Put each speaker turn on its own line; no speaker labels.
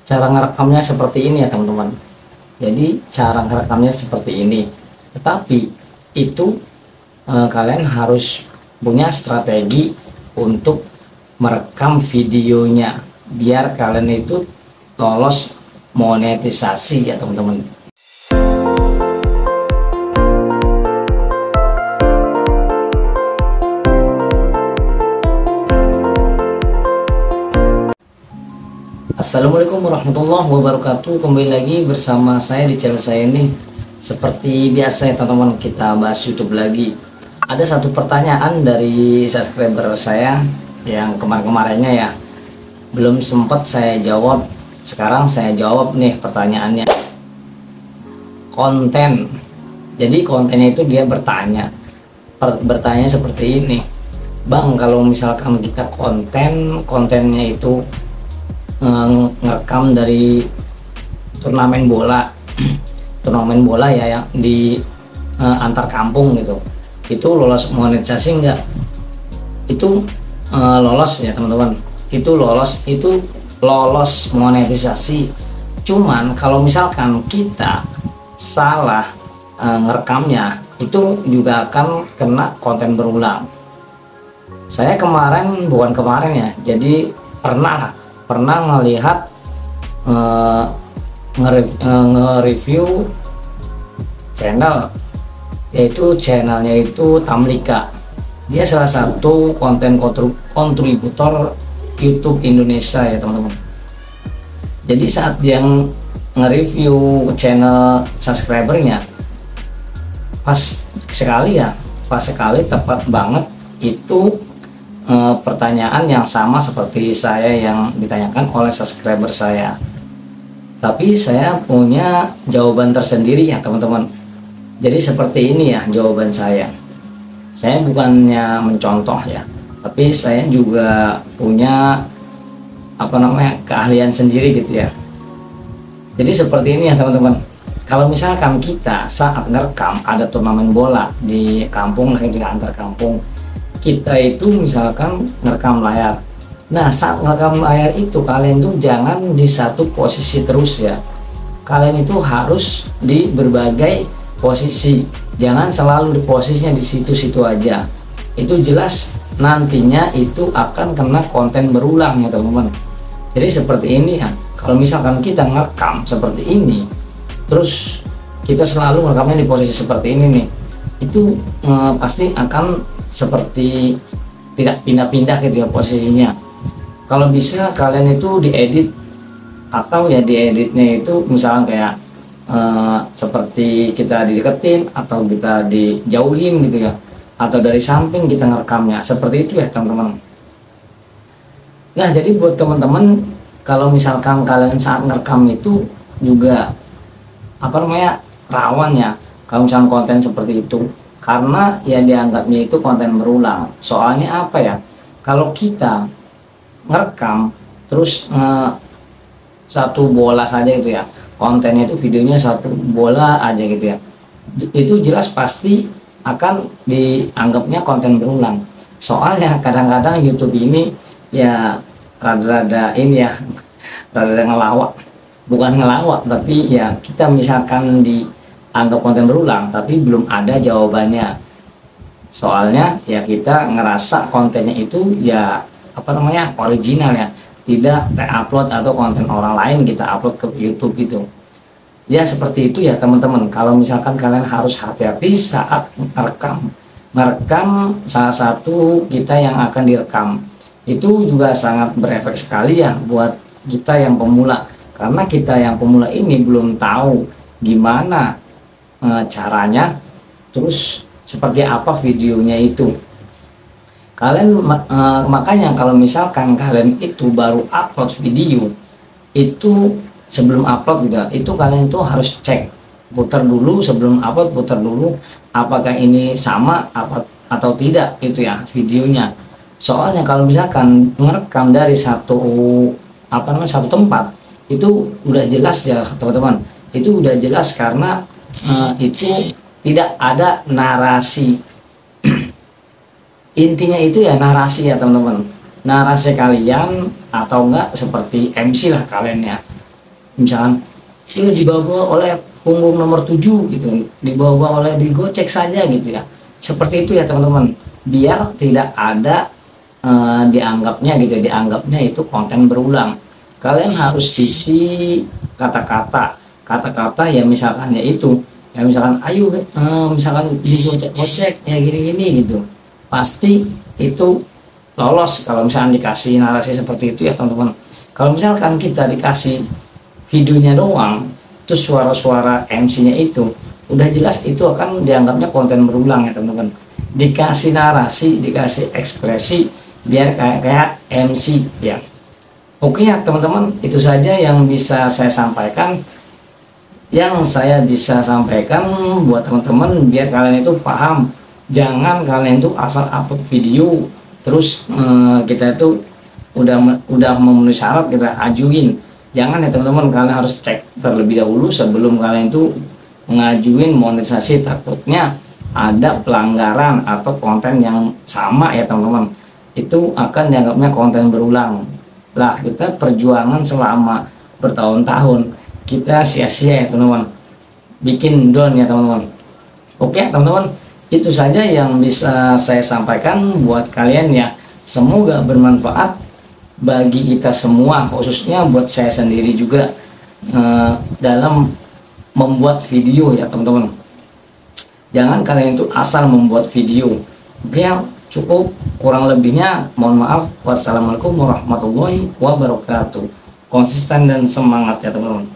cara ngerekamnya seperti ini ya teman-teman. Jadi cara ngerekamnya seperti ini, tetapi itu kalian harus punya strategi untuk merekam videonya biar kalian itu lolos monetisasi ya teman-teman. Assalamualaikum warahmatullahi wabarakatuh. Kembali lagi bersama saya di channel saya ini. Seperti biasa ya teman-teman, kita bahas YouTube lagi. Ada satu pertanyaan dari subscriber saya yang kemarin-kemarinnya ya, belum sempat saya jawab. Sekarang saya jawab nih pertanyaannya. Konten. Jadi kontennya itu dia bertanya seperti ini. Bang, kalau misalkan kita kontennya itu ngerekam dari turnamen bola ya yang di antar kampung gitu, itu lolos monetisasi enggak? Itu lolos ya teman-teman, itu lolos monetisasi. Cuman kalau misalkan kita salah ngerekamnya, itu juga akan kena konten berulang. Saya bukan kemarin ya, jadi pernah ngelihat nge-review channel, yaitu channelnya itu Tamlika. Dia salah satu konten kontributor YouTube Indonesia ya teman-teman. Jadi saat dia nge-review channel subscribernya, pas sekali tepat banget itu pertanyaan yang sama seperti saya yang ditanyakan oleh subscriber saya. Tapi saya punya jawaban tersendiri ya teman-teman. Jadi seperti ini ya jawaban saya. Saya bukannya mencontoh ya, tapi saya juga punya keahlian sendiri gitu ya. Jadi seperti ini ya teman-teman. Kalau misalkan kita saat ngerekam ada turnamen bola di kampung lah, di antar kampung, kita itu misalkan ngerekam layar. Nah, saat ngerekam layar itu kalian tuh jangan di satu posisi terus ya. Kalian itu harus di berbagai posisi. Jangan selalu di posisinya di situ-situ aja. Itu jelas nantinya itu akan kena konten berulang ya teman-teman. Jadi seperti ini ya. Kalau misalkan kita ngerekam seperti ini, terus kita selalu ngerekamnya di posisi seperti ini nih, itu pasti akan seperti tidak pindah-pindah gitu ya posisinya. Kalau bisa kalian itu diedit, atau ya dieditnya itu misalnya kayak seperti kita dideketin atau kita dijauhin gitu ya, atau dari samping kita ngerekamnya seperti itu ya teman-teman. Nah, jadi buat teman-teman, kalau misalkan kalian saat ngerekam itu juga rawan ya kalau misalkan konten seperti itu, karena ya dianggapnya itu konten berulang. Soalnya apa ya, kalau kita ngerekam terus satu bola saja gitu ya, kontennya itu videonya satu bola aja gitu ya, itu jelas pasti akan dianggapnya konten berulang. Soalnya kadang-kadang YouTube ini ya rada-rada ini ya rada ngelawak, bukan ngelawak tapi ya kita misalkan dianggap konten berulang tapi belum ada jawabannya. Soalnya ya kita ngerasa kontennya itu ya original ya, tidak re-upload atau konten orang lain kita upload ke YouTube gitu ya. Seperti itu ya teman-teman. Kalau misalkan kalian harus hati-hati saat merekam salah satu kita yang akan direkam, itu juga sangat berefek sekali ya buat kita yang pemula, karena kita yang pemula ini belum tahu gimana caranya, terus seperti apa videonya itu. Kalian makanya kalau misalkan kalian itu baru upload video, itu sebelum upload gitu, itu kalian itu harus cek, putar dulu sebelum upload, putar dulu apakah ini sama atau tidak itu ya videonya. Soalnya kalau misalkan merekam dari satu tempat, itu udah jelas ya teman-teman, itu udah jelas karena itu tidak ada narasi. Intinya itu ya narasi ya teman-teman, narasi kalian, atau enggak seperti MC lah kalian ya. misalkan itu dibawa oleh punggung nomor 7 gitu, dibawa oleh digocek saja gitu ya, seperti itu ya teman-teman, biar tidak ada dianggapnya gitu, dianggapnya itu konten berulang. Kalian harus isi kata-kata ya, misalkan ya itu ya, misalkan ayo misalkan digocek-gocek ya gini-gini gitu, pasti itu lolos kalau misalkan dikasih narasi seperti itu ya teman-teman. Kalau misalkan kita dikasih videonya doang, terus suara-suara MC-nya itu udah jelas itu akan dianggapnya konten berulang ya teman-teman. Dikasih narasi, dikasih ekspresi, biar kayak MC ya. Oke ya teman-teman, itu saja yang bisa saya sampaikan, yang saya bisa sampaikan buat teman-teman biar kalian itu paham. Jangan kalian itu asal upload video terus kita itu udah memenuhi syarat kita ajuin. Jangan ya teman-teman, kalian harus cek terlebih dahulu sebelum kalian itu mengajuin monetisasi, takutnya ada pelanggaran atau konten yang sama ya teman-teman, itu akan dianggapnya konten berulang. Lah kita perjuangan selama bertahun-tahun kita sia-sia ya teman-teman, bikin down ya teman-teman. Oke teman-teman, itu saja yang bisa saya sampaikan buat kalian ya, semoga bermanfaat bagi kita semua, khususnya buat saya sendiri juga dalam membuat video ya teman-teman. Jangan kalian itu asal membuat video. Oke ya, cukup, kurang lebihnya mohon maaf. Wassalamualaikum warahmatullahi wabarakatuh. Konsisten dan semangat ya teman-teman.